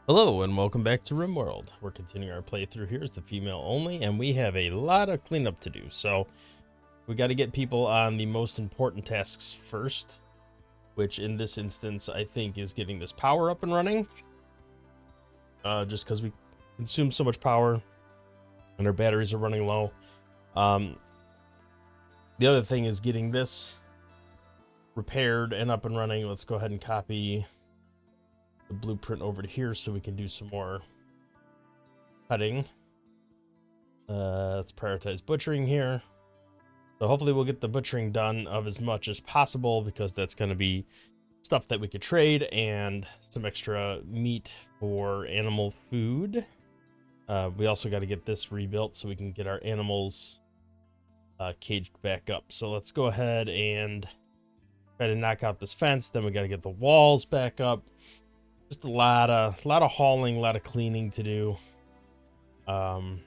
Hello and welcome back to Rimworld. We're continuing our playthrough here as the female only, and we have a lot of cleanup to do. So we got to get people on the most important tasks first, which in this instance I think is getting this power up and running. Just because we consume so much power and our batteries are running low. The other thing is getting this repaired and up and running. Let's go ahead and copy the blueprint over to here so we can do some more cutting. Let's prioritize butchering here. So hopefully we'll get the butchering done of as much as possible, because that's going to be stuff that we could trade and some extra meat for animal food. We also got to get this rebuilt so we can get our animals caged back up. So let's go ahead and try to knock out this fence. Then we got to get the walls back up. Just a lot of hauling, a lot of cleaning to do. Let's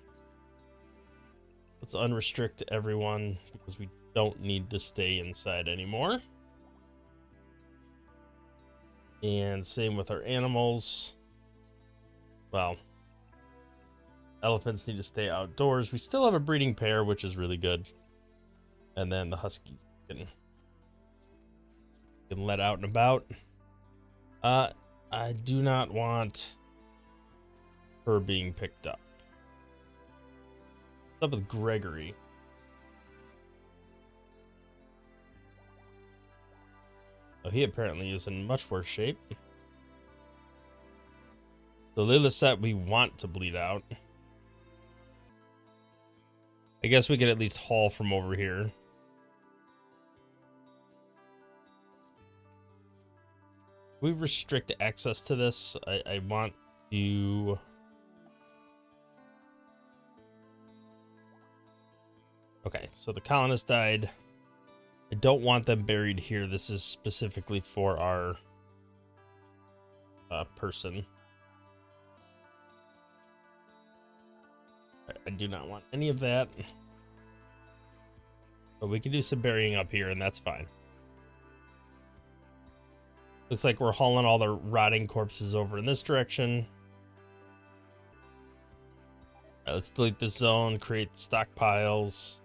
unrestrict everyone because we don't need to stay inside anymore. And same with our animals. Well, elephants need to stay outdoors. We still have a breeding pair, which is really good. And then the huskies can let out and about. I do not want her being picked up. What's up with Gregory? Oh, he apparently is in much worse shape. The Lilithset we want to bleed out. I guess we could at least haul from over here. We restrict access to this. I want to... Okay, so the colonists died. I don't want them buried here. This is specifically for our person. I do not want any of that. But we can do some burying up here, and that's fine. Looks like we're hauling all the rotting corpses over in this direction. All right, let's delete this zone, create stockpiles.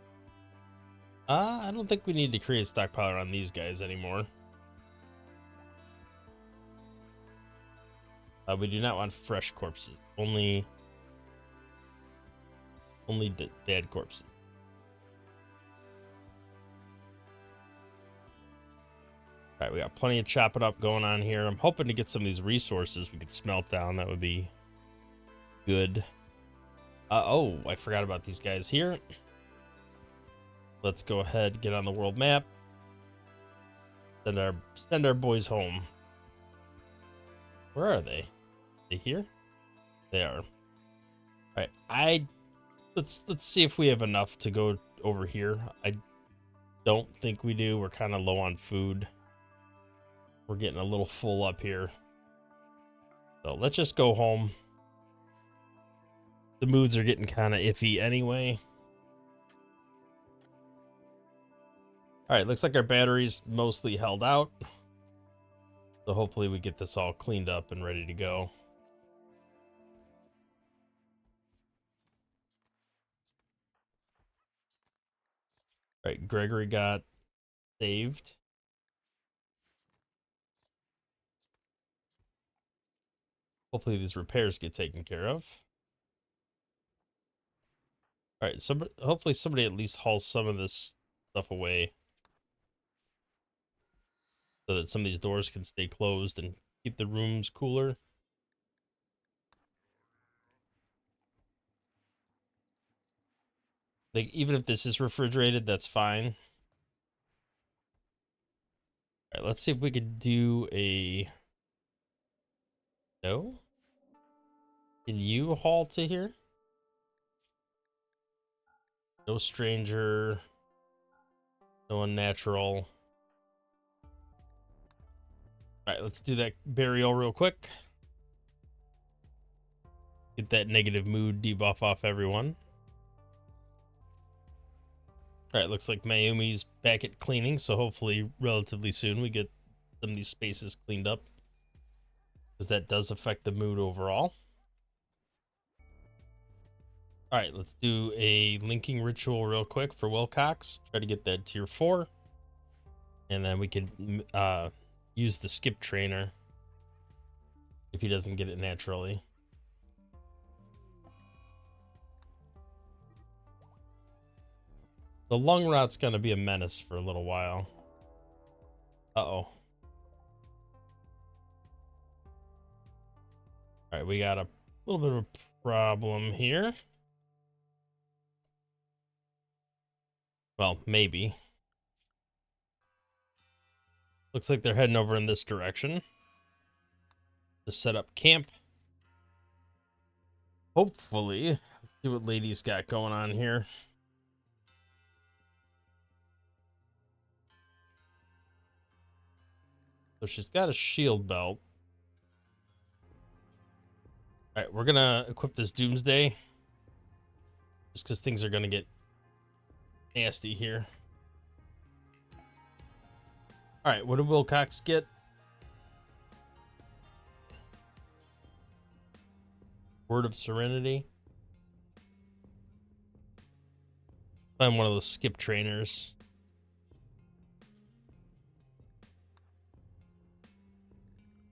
I don't think we need to create a stockpile on these guys anymore. We do not want fresh corpses. Only dead corpses. All right, we got plenty of chopping up going on here. I'm hoping to get some of these resources we could smelt down. That would be good. Oh, I forgot about these guys here. Let's go ahead, get on the world map. Send our boys home. Where are they? They here? They are. All right, let's see if we have enough to go over here. I don't think we do. We're kind of low on food. We're getting a little full up here. So let's just go home. The moods are getting kind of iffy anyway. All right, looks like our battery's mostly held out. So hopefully we get this all cleaned up and ready to go. All right, Gregory got saved. Hopefully these repairs get taken care of. All right, hopefully somebody at least hauls some of this stuff away so that some of these doors can stay closed and keep the rooms cooler. Like, even if this is refrigerated, that's fine. All right, let's see if we could do a... No? Can you haul to here? No stranger. No unnatural. All right, let's do that burial real quick. Get that negative mood debuff off everyone. All right, looks like Mayumi's back at cleaning, so hopefully relatively soon we get some of these spaces cleaned up. because that does affect the mood overall. All right, let's do a linking ritual real quick for Wilcox. Try to get that tier 4. And then we could use the skip trainer if he doesn't get it naturally. The lung rot's going to be a menace for a little while. Uh-oh. All right, we got a little bit of a problem here. Well, maybe. Looks like they're heading over in this direction to set up camp. Hopefully. Let's see what Lady's got going on here. So she's got a shield belt. All right, we're going to equip this Doomsday. Just because things are going to get nasty here. All right, what did Wilcox get? Word of Serenity. I'm one of those skip trainers.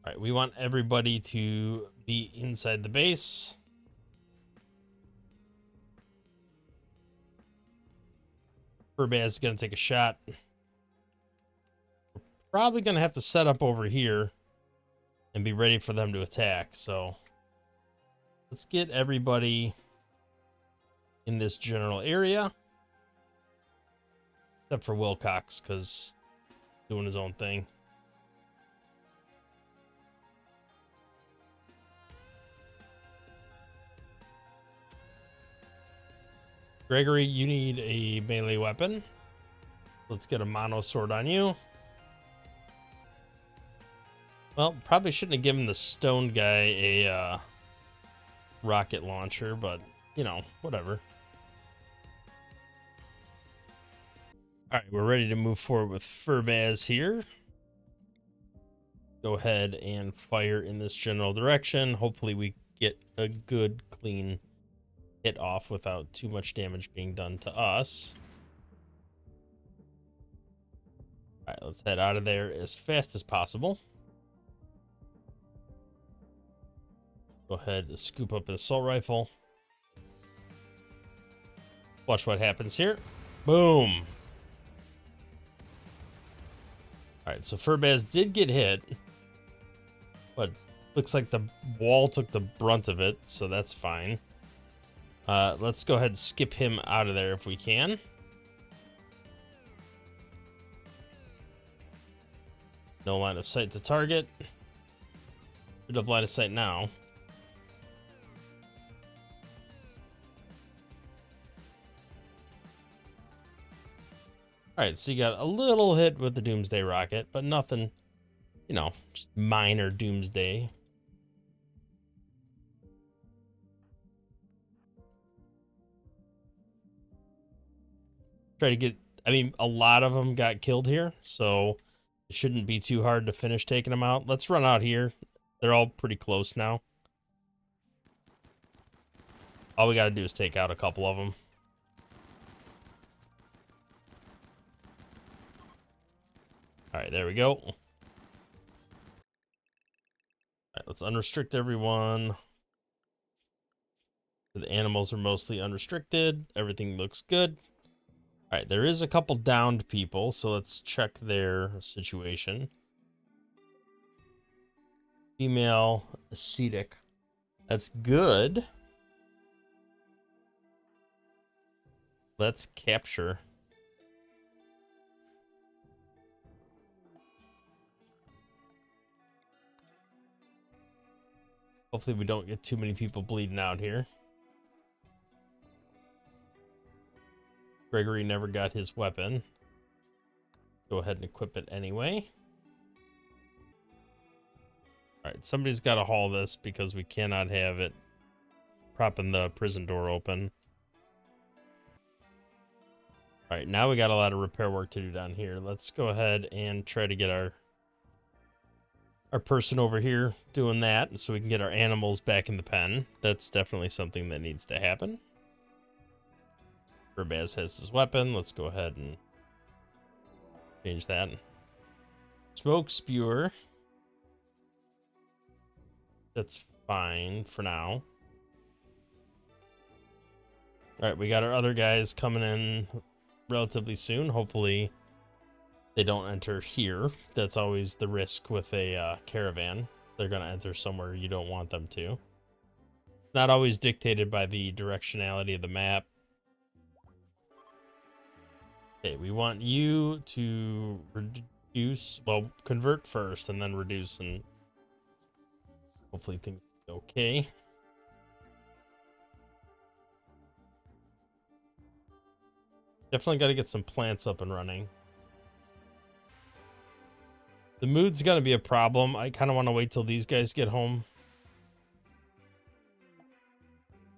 All right, we want everybody to be inside the base. Furbaz is going to take a shot. We're probably going to have to set up over here and be ready for them to attack. So let's get everybody in this general area. Except for Wilcox, because doing his own thing. Gregory, you need a melee weapon. Let's get a mono sword on you. Well, probably shouldn't have given the stone guy a rocket launcher, but, you know, whatever. All right, we're ready to move forward with Furbaz here. Go ahead and fire in this general direction. Hopefully we get a good, clean hit off without too much damage being done to us. All right, let's head out of there as fast as possible. Go ahead and scoop up an assault rifle. Watch what happens here. Boom. All right, so Furbaz did get hit, but looks like the wall took the brunt of it, so that's fine. Let's go ahead and skip him out of there if we can. No line of sight to target. Bit of line of sight now. All right, so you got a little hit with the Doomsday rocket, but nothing, you know, just minor Doomsday. Try to get, I mean, a lot of them got killed here, so it shouldn't be too hard to finish taking them out. Let's run out here. They're all pretty close now. All we got to do is take out a couple of them. All right, there we go. All right, let's unrestrict everyone. The animals are mostly unrestricted. Everything looks good. All right, there is a couple downed people, so let's check their situation. Female ascetic. That's good. Let's capture. Hopefully we don't get too many people bleeding out here. Gregory never got his weapon. Go ahead and equip it anyway. All right, somebody's got to haul this because we cannot have it propping the prison door open. All right, now we got a lot of repair work to do down here. Let's go ahead and try to get our our person over here doing that so we can get our animals back in the pen. That's definitely something that needs to happen. Urbaz has his weapon. Let's go ahead and change that. Smoke spewer. That's fine for now. All right, we got our other guys coming in relatively soon. Hopefully they don't enter here. That's always the risk with a caravan. They're going to enter somewhere you don't want them to. Not always dictated by the directionality of the map. Okay, we want you to reduce, well, convert first and then reduce, and hopefully things will be okay. Definitely got to get some plants up and running. The mood's going to be a problem. I kind of want to wait till these guys get home.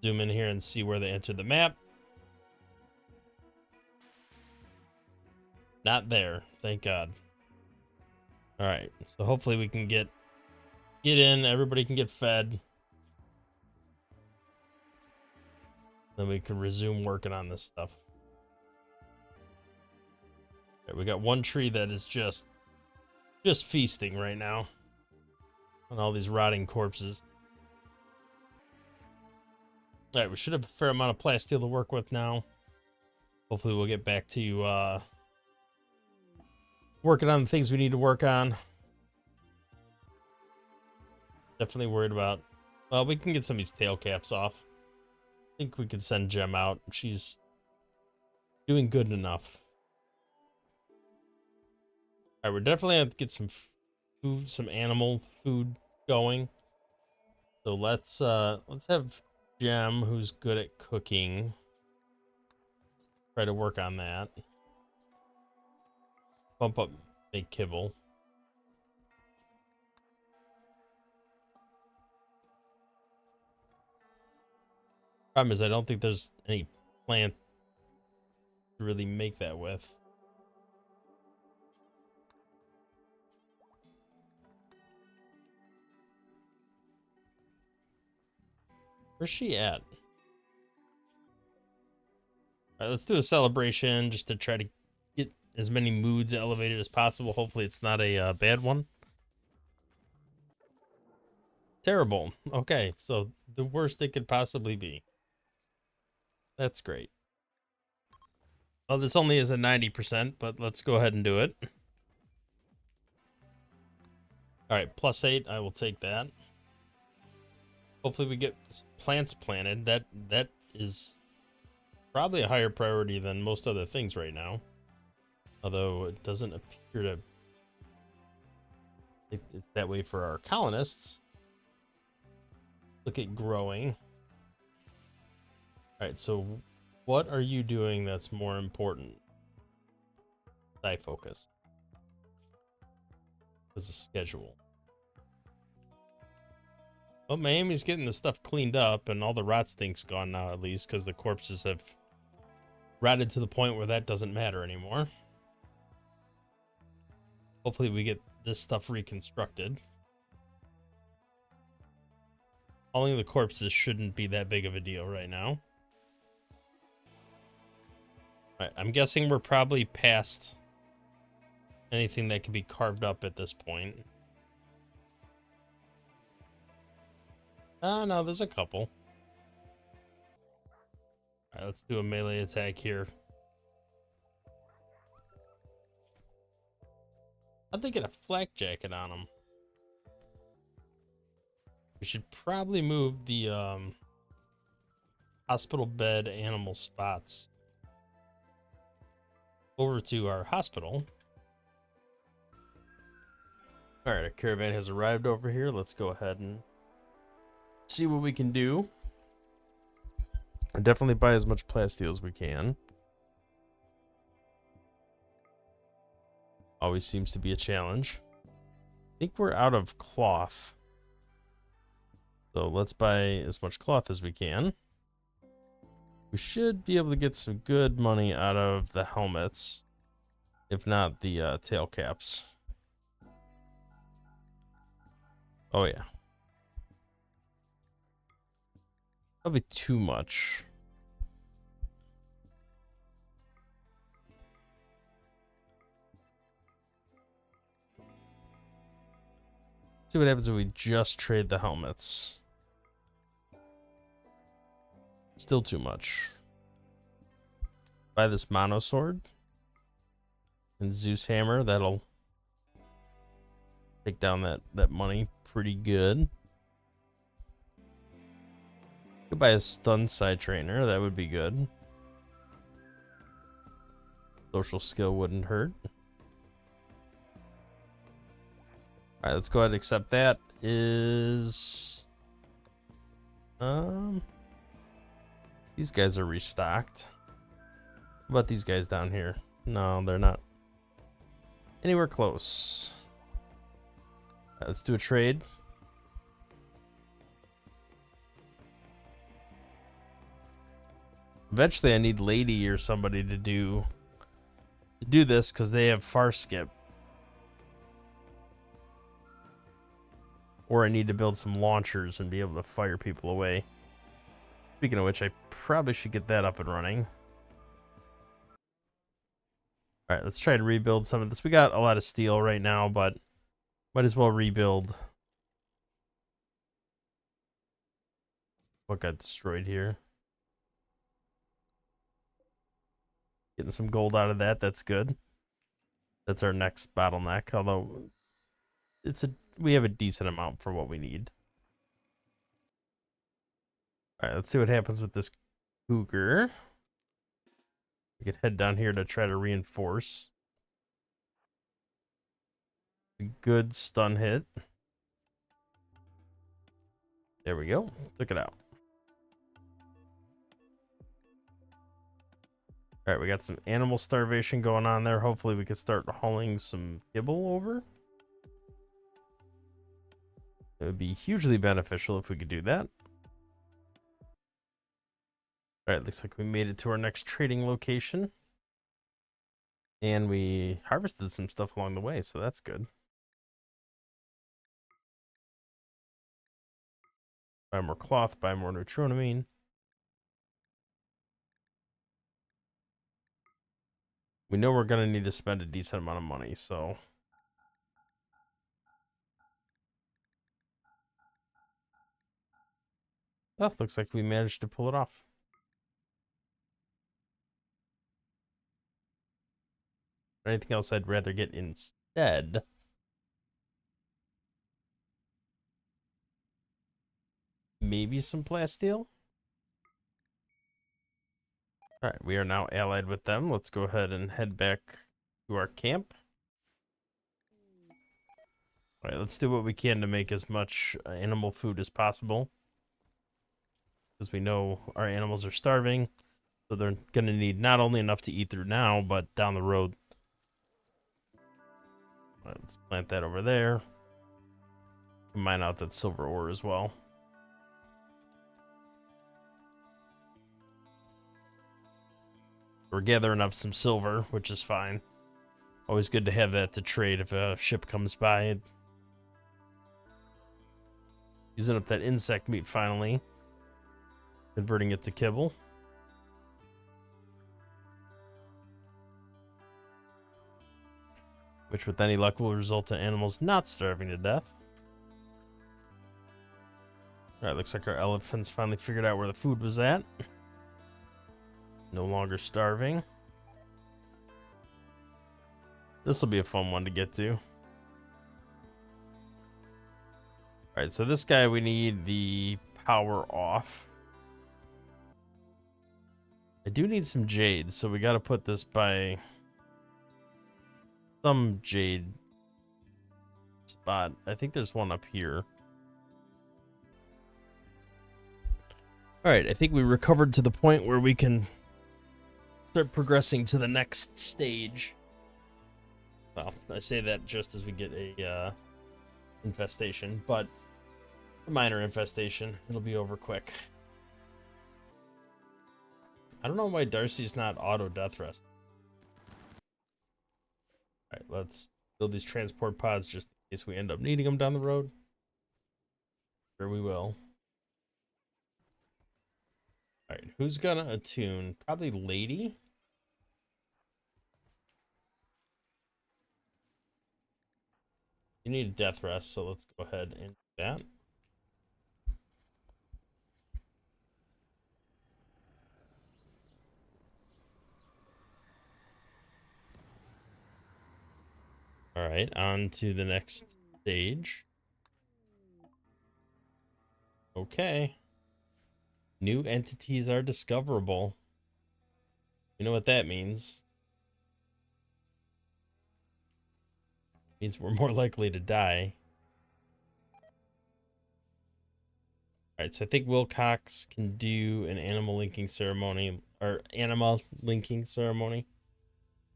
Zoom in here and see where they entered the map. Not there, thank God. All right, so hopefully we can get in. Everybody can get fed. Then we can resume working on this stuff. Okay, we got one tree that is just feasting right now on all these rotting corpses. All right, we should have a fair amount of plasteel to work with now. Hopefully we'll get back to working on the things we need to work on. Definitely worried about... Well, we can get some of these tail caps off. I think we could send Gem out. She's doing good enough. All right, we're definitely going to get some food, some animal food going. So let's have Gem, who's good at cooking, try to work on that. Bump up, make kibble. Problem is, I don't think there's any plant to really make that with. Where's she at? All right, let's do a celebration just to try to get as many moods elevated as possible. Hopefully it's not a bad one. Terrible. Okay, so the worst it could possibly be. That's great. Well, this only is a 90%, but let's go ahead and do it. All right, +8, I will take that. Hopefully we get plants planted. That is probably a higher priority than most other things right now. Although it doesn't appear to... It's that way for our colonists. Look at growing. All right, so what are you doing that's more important? Die focus. As a schedule. Well, Miami's getting the stuff cleaned up, and all the rot stink's gone now, at least, because the corpses have rotted to the point where that doesn't matter anymore. Hopefully we get this stuff reconstructed. Hauling the corpses shouldn't be that big of a deal right now. Alright, I'm guessing we're probably past anything that can be carved up at this point. No, there's a couple. Alright, let's do a melee attack here. How'd they get a flak jacket on them? We should probably move the hospital bed animal spots over to our hospital. All right, our caravan has arrived over here. Let's go ahead and see what we can do. And definitely buy as much plasteel as we can. Always seems to be a challenge. I think we're out of cloth. So let's buy as much cloth as we can. We should be able to get some good money out of the helmets, if not the tail caps. Oh yeah. Probably too much. See what happens when we just trade the helmets. Still too much. Buy this mono sword and Zeus hammer. That'll take down that money pretty good. Could buy a stun side trainer. That would be good. Social skill wouldn't hurt. All right, let's go ahead and accept that. Is these guys are restocked. What about these guys down here? No, they're not anywhere close. All right, let's do a trade. Eventually, I need Lady or somebody to do this because they have far skip. Or I need to build some launchers and be able to fire people away. Speaking of which, I probably should get that up and running. All right, let's try to rebuild some of this. We got a lot of steel right now, but might as well rebuild what got destroyed here. Getting some gold out of that, that's good. That's our next bottleneck, although we have a decent amount for what we need. All right, let's see what happens with this cougar. We could head down here to try to reinforce. A good stun hit. There we go. Took it out. All right, we got some animal starvation going on there. Hopefully we can start hauling some kibble over. It would be hugely beneficial if we could do that. All right, looks like we made it to our next trading location. And we harvested some stuff along the way, so that's good. Buy more cloth, buy more neutronamine. We know we're going to need to spend a decent amount of money, so... Oh, looks like we managed to pull it off. Anything else I'd rather get instead? Maybe some plasteel? Alright, we are now allied with them. Let's go ahead and head back to our camp. Alright, let's do what we can to make as much animal food as possible. Because we know our animals are starving. So they're going to need not only enough to eat through now, but down the road. Let's plant that over there. Mine out that silver ore as well. We're gathering up some silver, which is fine. Always good to have that to trade if a ship comes by. Using up that insect meat finally. Converting it to kibble. Which with any luck will result in animals not starving to death. Alright, looks like our elephants finally figured out where the food was at. No longer starving. This will be a fun one to get to. Alright, so this guy we need the power off. I do need some jade, so we got to put this by some jade spot. I think there's one up here. Alright, I think we recovered to the point where we can start progressing to the next stage. Well, I say that just as we get a infestation, but a minor infestation. It'll be over quick. I don't know why Darcy's not auto death rest. Alright, let's build these transport pods just in case we end up needing them down the road. Sure we will. All right, who's gonna attune? Probably Lady. You need a death rest, so let's go ahead and do that. All right, on to the next stage. Okay. New entities are discoverable. You know what that means? It means we're more likely to die. All right, so I think Wilcox can do an animal linking ceremony or anima linking ceremony.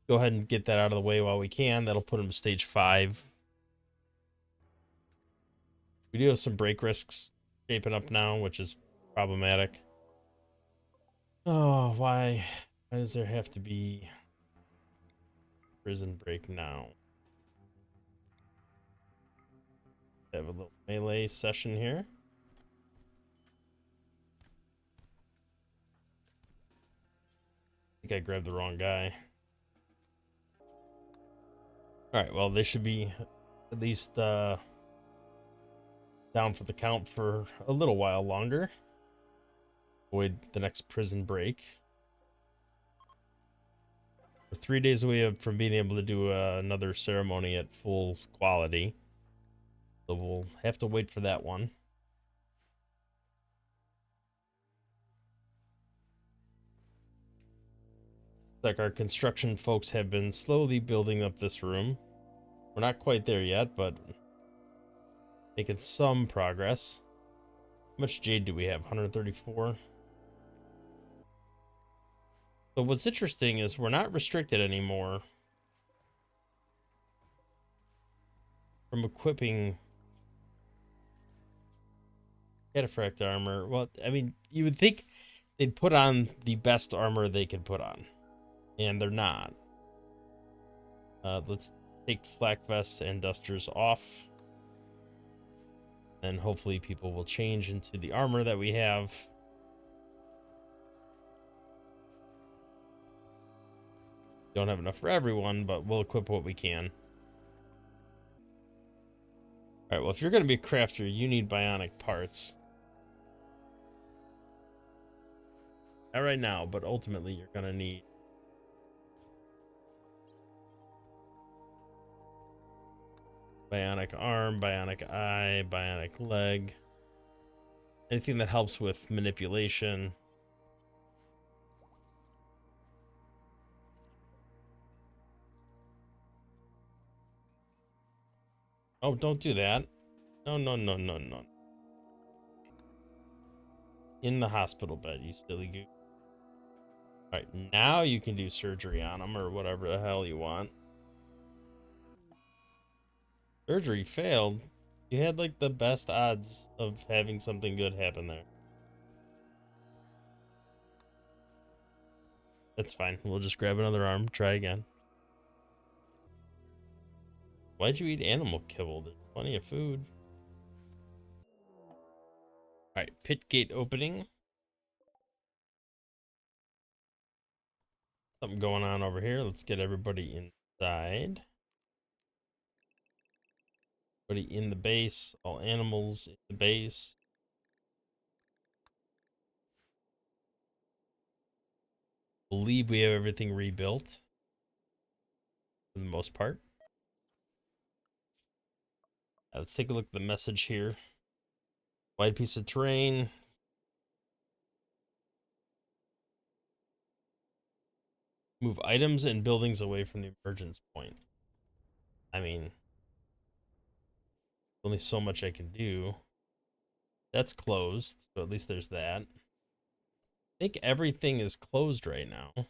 Go ahead and get that out of the way while we can. That'll put him to stage 5. We do have some break risks shaping up now, which is problematic. Oh, why does there have to be prison break now? Have a little melee session here. I think I grabbed the wrong guy. All right, well, they should be at least down for the count for a little while longer. Avoid the next prison break. We're 3 days away from being able to do another ceremony at full quality. So we'll have to wait for that one. Like our construction folks have been slowly building up this room. We're not quite there yet, but making some progress. How much jade do we have? 134. So what's interesting is we're not restricted anymore from equipping cataphract armor. Well, I mean, you would think they'd put on the best armor they could put on, and they're not. Let's take flak vests and dusters off, and hopefully people will change into the armor that we have. Don't have enough for everyone, but we'll equip what we can. All right, well, if you're going to be a crafter, you need bionic parts. Not right now, but ultimately you're going to need bionic arm, bionic eye, bionic leg. Anything that helps with manipulation. Oh, don't do that. No, no, no, no, no. In the hospital bed, you silly goose. All right, now you can do surgery on them or whatever the hell you want. Surgery failed. You had like the best odds of having something good happen there. That's fine. We'll just grab another arm, try again. Why'd you eat animal kibble? There's plenty of food. All right, pit gate opening. Something going on over here. Let's get everybody inside. Everybody in the base. All animals in the base. Believe we have everything rebuilt for the most part. Let's take a look at the message here. Wide piece of terrain. Move items and buildings away from the emergence point. I mean, only so much I can do. That's closed, so at least there's that. I think everything is closed right now.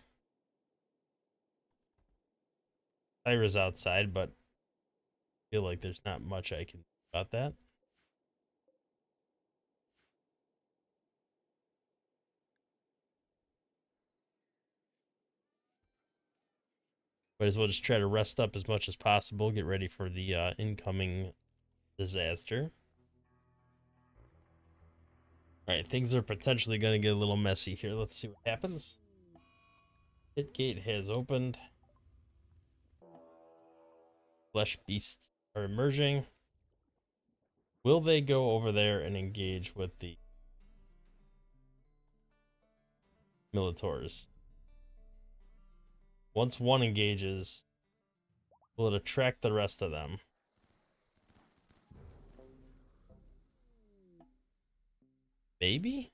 Tyra's outside, but I feel like there's not much I can do about that. Might as well just try to rest up as much as possible. Get ready for the incoming disaster. Alright, things are potentially going to get a little messy here. Let's see what happens. Pit gate has opened. Flesh beasts are emerging. Will they go over there and engage with the Militors? Once one engages, will it attract the rest of them? Maybe?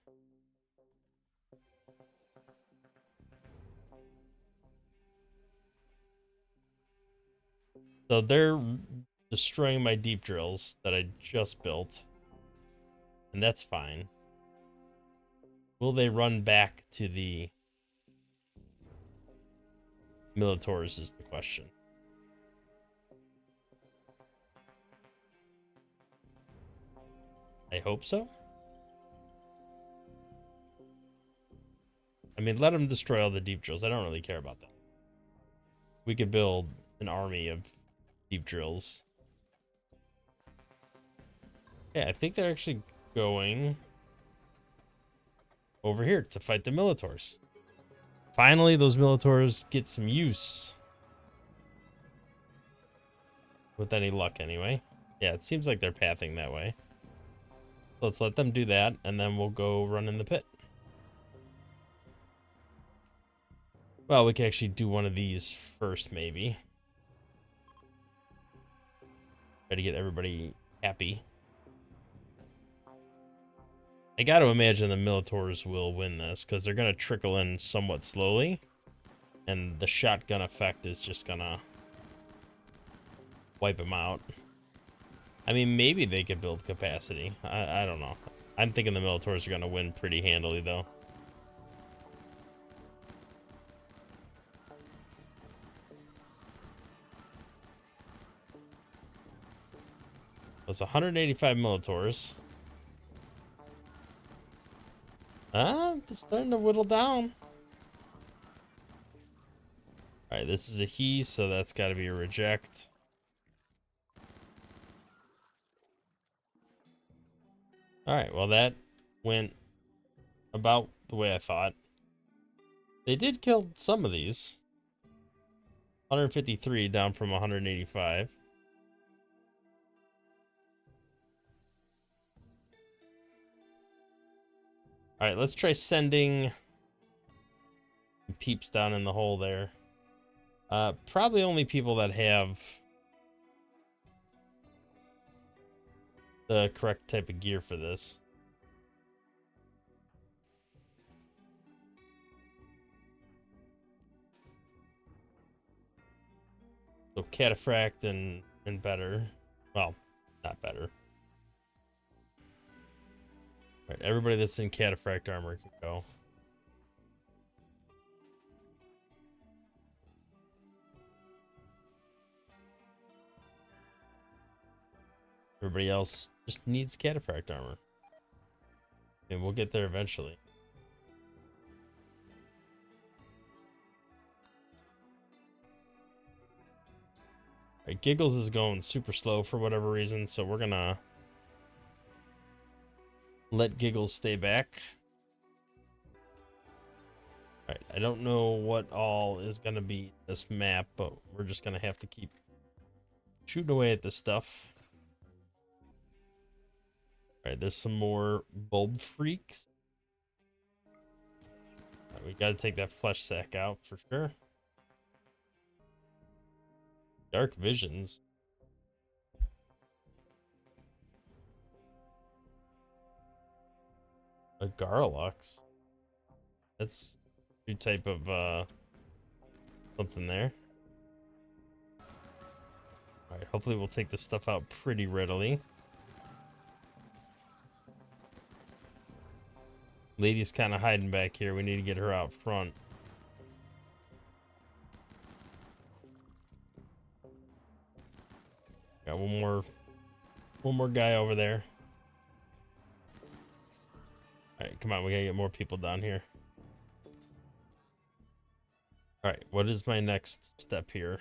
So they're destroying my deep drills that I just built. And that's fine. Will they run back to the Militors is the question. I hope so. I mean, let them destroy all the deep drills. I don't really care about that. We could build an army of deep drills. Yeah, I think they're actually going over here to fight the Militors. Finally, those Militors get some use. With any luck, anyway. Yeah, it seems like they're pathing that way. Let's let them do that, and then we'll go run in the pit. Well, we can actually do one of these first, maybe. Try to get everybody happy. I got to imagine the Militors will win this, because they're going to trickle in somewhat slowly. And the shotgun effect is just going to wipe them out. I mean, maybe they could build capacity. I don't know. I'm thinking the Militors are going to win pretty handily, though. It's 185 Militors. They're starting to whittle down. Alright, this is a he, so that's got to be a reject. Alright, well that went about the way I thought. They did kill some of these. 153 down from 185. Alright, let's try sending peeps down in the hole there. Probably only people that have the correct type of gear for this. So cataphract and better. Well, not better. Alright, everybody that's in cataphract armor can go. Everybody else just needs cataphract armor. And we'll get there eventually. Alright, Giggles is going super slow for whatever reason, so we're gonna let Giggles stay back. Alright, I don't know what all is gonna be this map, but we're just gonna have to keep shooting away at this stuff. Alright, there's some more bulb freaks. Right, we gotta take that flesh sack out for sure. Dark visions. A Garlux. That's a new type of something there. Alright, hopefully we'll take this stuff out pretty readily. Lady's kind of hiding back here. We need to get her out front. Got one more guy over there. Alright, come on, we gotta get more people down here. Alright, what is my next step here?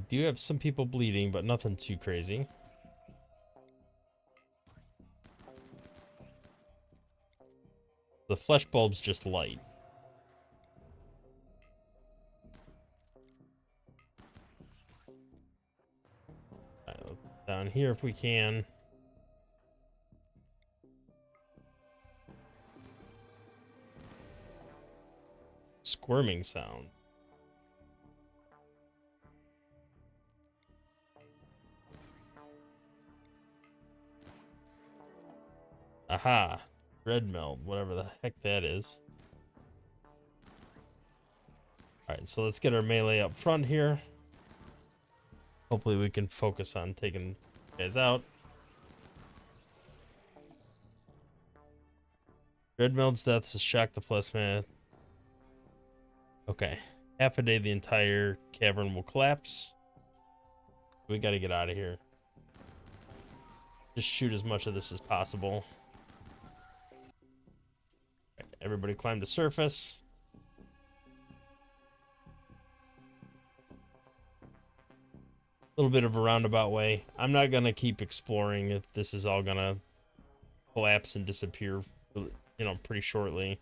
do have some people bleeding, but nothing too crazy. The flesh bulb's just light. All right, let's get down here if we can. Squirming sound. Aha. Red meld, whatever the heck that is. Alright, so let's get our melee up front here. Hopefully we can focus on taking guys out. Red meld's death is shock the plasma. Okay. Half a day the entire cavern will collapse. We gotta get out of here. Just shoot as much of this as possible. Everybody climb to surface. A little bit of a roundabout way. I'm not gonna keep exploring if this is all gonna collapse and disappear, pretty shortly.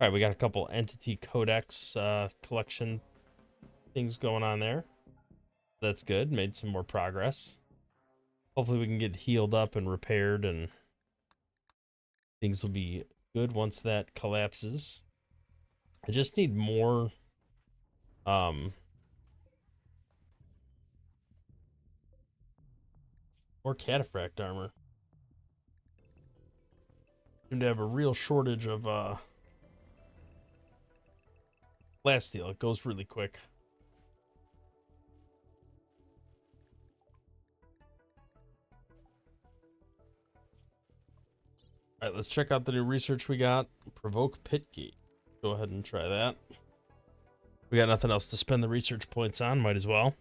All right, we got a couple entity codex collection things going on there. That's good. Made some more progress. Hopefully we can get healed up and repaired, and things will be good once that collapses. I just need more more cataphract armor. Seem to have a real shortage of blast steel. It goes really quick. All right, let's check out the new research we got. Provoke pit gate. Go ahead and try that. We got nothing else to spend the research points on. Might as well.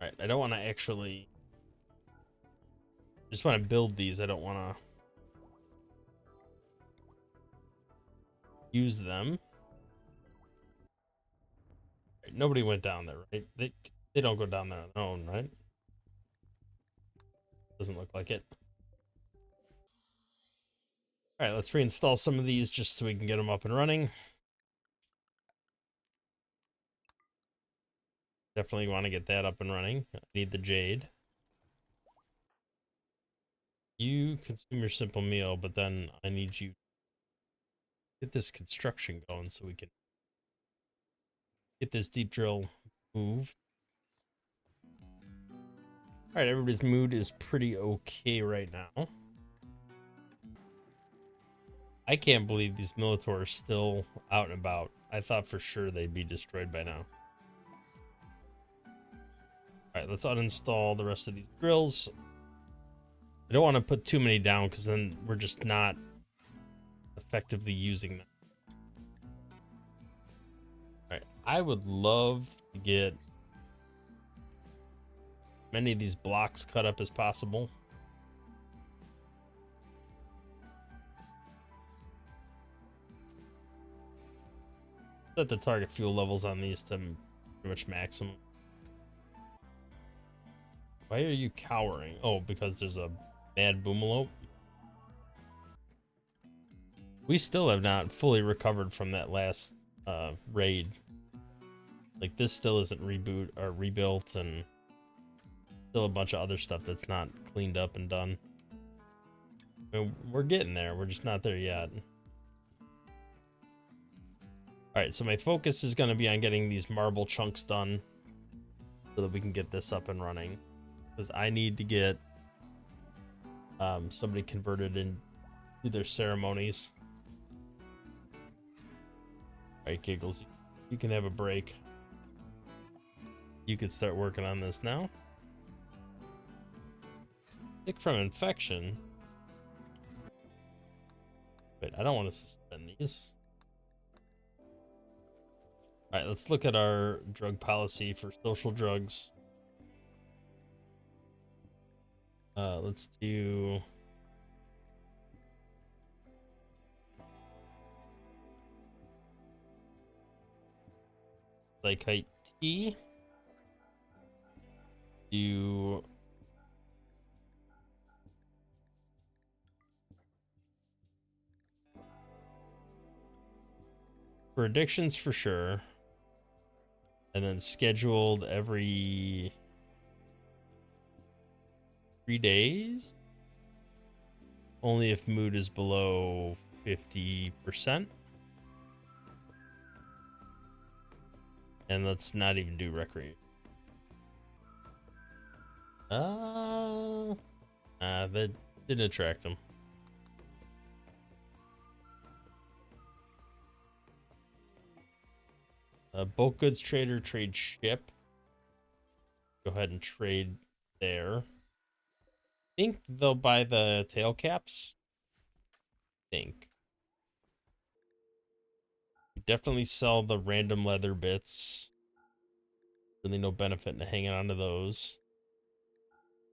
All right, I don't want to actually. I just want to build these. I don't want to use them. Right, nobody went down there, right? They don't go down there on their own, right? Doesn't look like it. All right, let's reinstall some of these just so we can get them up and running. Definitely want to get that up and running. I need the jade. You consume your simple meal, but then I need you to get this construction going so we can get this deep drill moved. All right, everybody's mood is pretty okay right now. I can't believe these Militaurs are still out and about. I thought for sure they'd be destroyed by now. All right, let's uninstall the rest of these drills. I don't want to put too many down because then we're just not effectively using them. All right, I would love to get many of these blocks cut up as possible. Set the target fuel levels on these to pretty much maximum. Why are you cowering? Oh, because there's a bad boomalope. We still have not fully recovered from that last raid. Like, this still isn't reboot or rebuilt, and still a bunch of other stuff that's not cleaned up and done. I mean, we're getting there. We're just not there yet. All right, so my focus is going to be on getting these marble chunks done so that we can get this up and running. Because I need to get somebody converted into their ceremonies. All right, Giggles, you can have a break. You could start working on this now. Sick from infection. Wait, I don't want to suspend these. All right, let's look at our drug policy for social drugs. Let's do like height T. Do predictions for sure. And then scheduled every 3 days. Only if mood is below 50%. And let's not even do recreate. That didn't attract him. Bulk goods trader, trade ship. Go ahead and trade there. I think they'll buy the tail caps. Think. Definitely sell the random leather bits. Really no benefit in hanging on to those.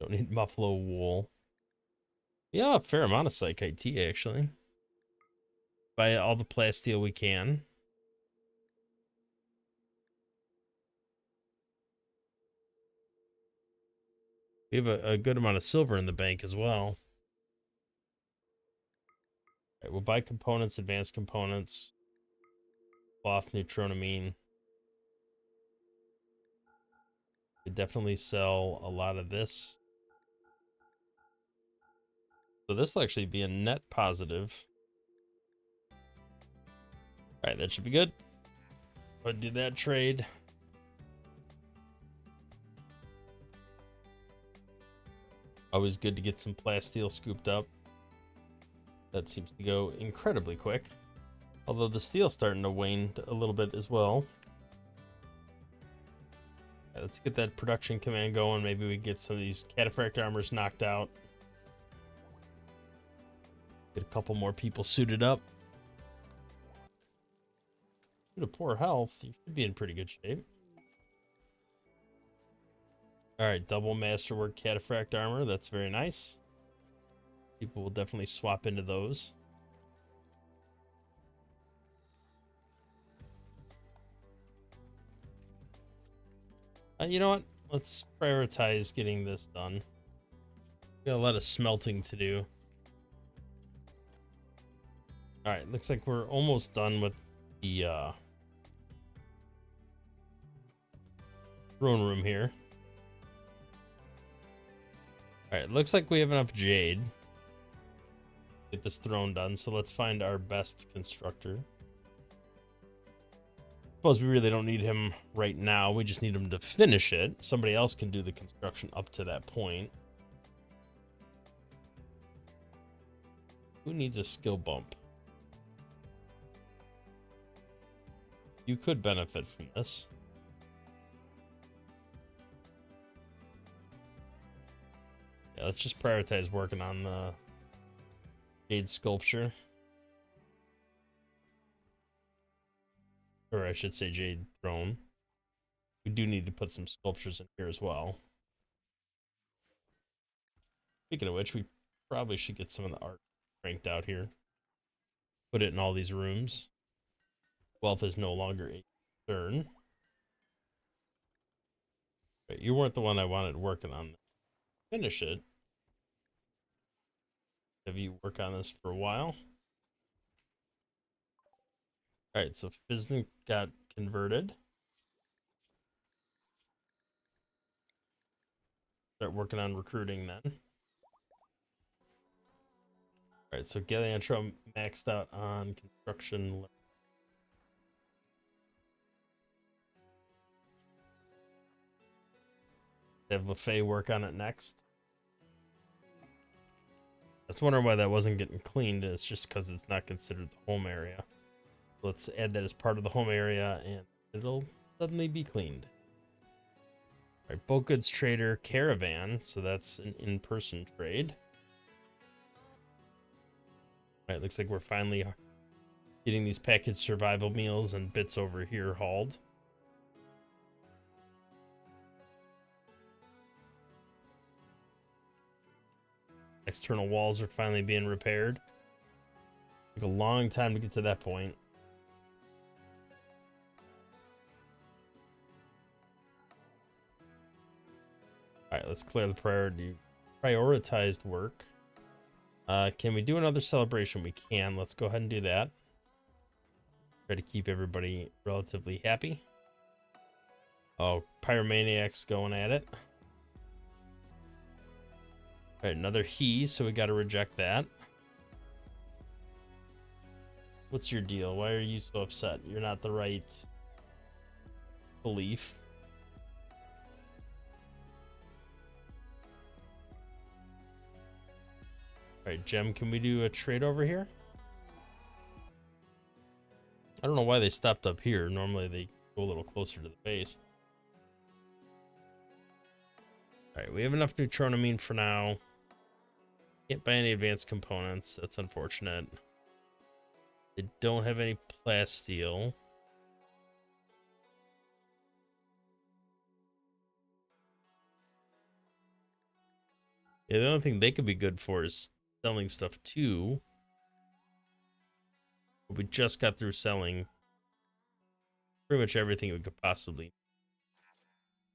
Don't need buffalo wool. Yeah, a fair amount of psych IT actually. Buy all the plasteel we can. We have a good amount of silver in the bank as well. All right, we'll buy components, advanced components, cloth, neutronamine. We definitely sell a lot of this. So this will actually be a net positive. All right, that should be good. Go do that trade. Always good to get some plasteel scooped up. That seems to go incredibly quick. Although the steel's starting to wane a little bit as well. Right, let's get that production command going. Maybe we get some of these cataphract armors knocked out. Get a couple more people suited up. Due to poor health, you should be in pretty good shape. Alright, double masterwork cataphract armor. That's very nice. People will definitely swap into those. You know what? Let's prioritize getting this done. Got a lot of smelting to do. Alright, looks like we're almost done with the throne room here. Alright, looks like we have enough jade. Get this throne done, so let's find our best constructor. Suppose we really don't need him right now, we just need him to finish it. Somebody else can do the construction up to that point. Who needs a skill bump? You could benefit from this. Yeah, let's just prioritize working on the jade sculpture. Or I should say jade throne. We do need to put some sculptures in here as well. Speaking of which, we probably should get some of the art cranked out here. Put it in all these rooms. Wealth is no longer a concern. But you weren't the one I wanted working on. Finish it. Have you work on this for a while? Alright, so Fizznik got converted. Start working on recruiting then. Alright, so Galeantro maxed out on construction. Have LaFay work on it next. I was wondering why that wasn't getting cleaned. It's just because it's not considered the home area. Let's add that as part of the home area and it'll suddenly be cleaned. All right, bulk goods trader caravan. So that's an in-person trade. All right, looks like we're finally getting these packaged survival meals and bits over here hauled. External walls are finally being repaired. Took a long time to get to that point. Alright, let's clear the prioritized work. Can we do another celebration? We can. Let's go ahead and do that. Try to keep everybody relatively happy. Oh, Pyromaniac's going at it. Alright, another he, so we gotta reject that. What's your deal? Why are you so upset? You're not the right belief. Alright, Gem, can we do a trade over here? I don't know why they stopped up here. Normally they go a little closer to the base. Alright, we have enough neutronamine for now. Can't buy any advanced components. That's unfortunate. They don't have any plasteel. Yeah, the only thing they could be good for is selling stuff too. But we just got through selling pretty much everything we could possibly.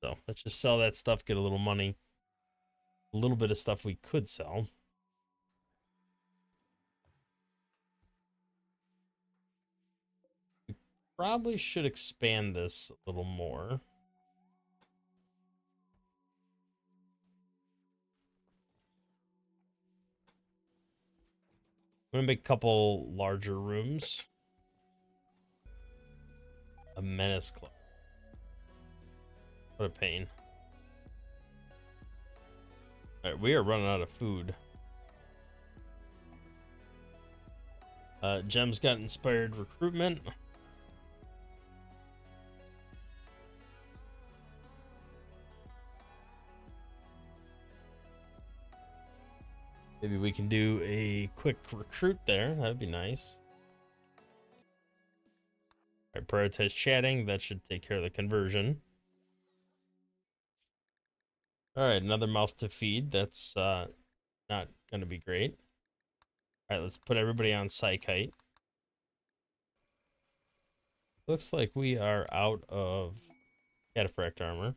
So let's just sell that stuff, get a little money. A little bit of stuff we could sell. We probably should expand this a little more. I'm gonna make a couple larger rooms. A menace club. What a pain. Alright, we are running out of food. Gem's got inspired recruitment. Maybe we can do a quick recruit there. That'd be nice. Alright, prioritize chatting. That should take care of the conversion. Alright, another mouth to feed. That's not going to be great. Alright, let's put everybody on Psychite. Looks like we are out of cataphract armor.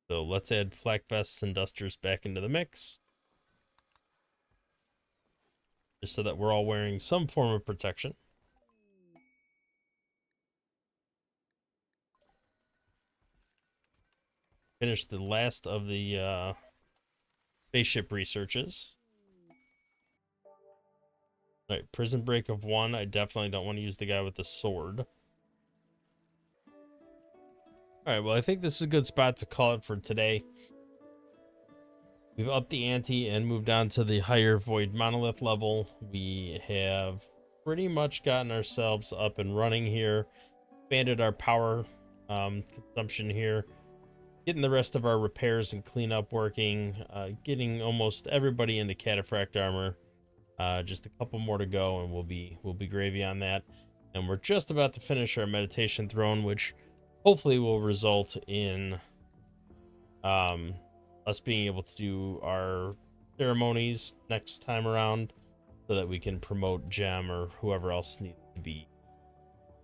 So let's add flak vests and dusters back into the mix. Just so that we're all wearing some form of protection. Finish the last of the spaceship researches. Alright, prison break of 1. I definitely don't want to use the guy with the sword. Alright, well, I think this is a good spot to call it for today. We've upped the ante and moved on to the higher void monolith level. We have pretty much gotten ourselves up and running here. Expanded our power consumption here. Getting the rest of our repairs and cleanup working. Getting almost everybody into cataphract armor. Just a couple more to go and we'll be gravy on that. And we're just about to finish our meditation throne, which hopefully will result in us being able to do our ceremonies next time around so that we can promote Gem or whoever else needs to be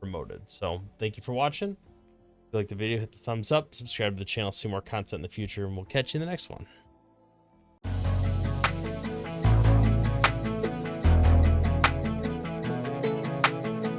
promoted. So thank you for watching. If you like the video, hit the thumbs up, subscribe to the channel, see more content in the future, and we'll catch you in the next one.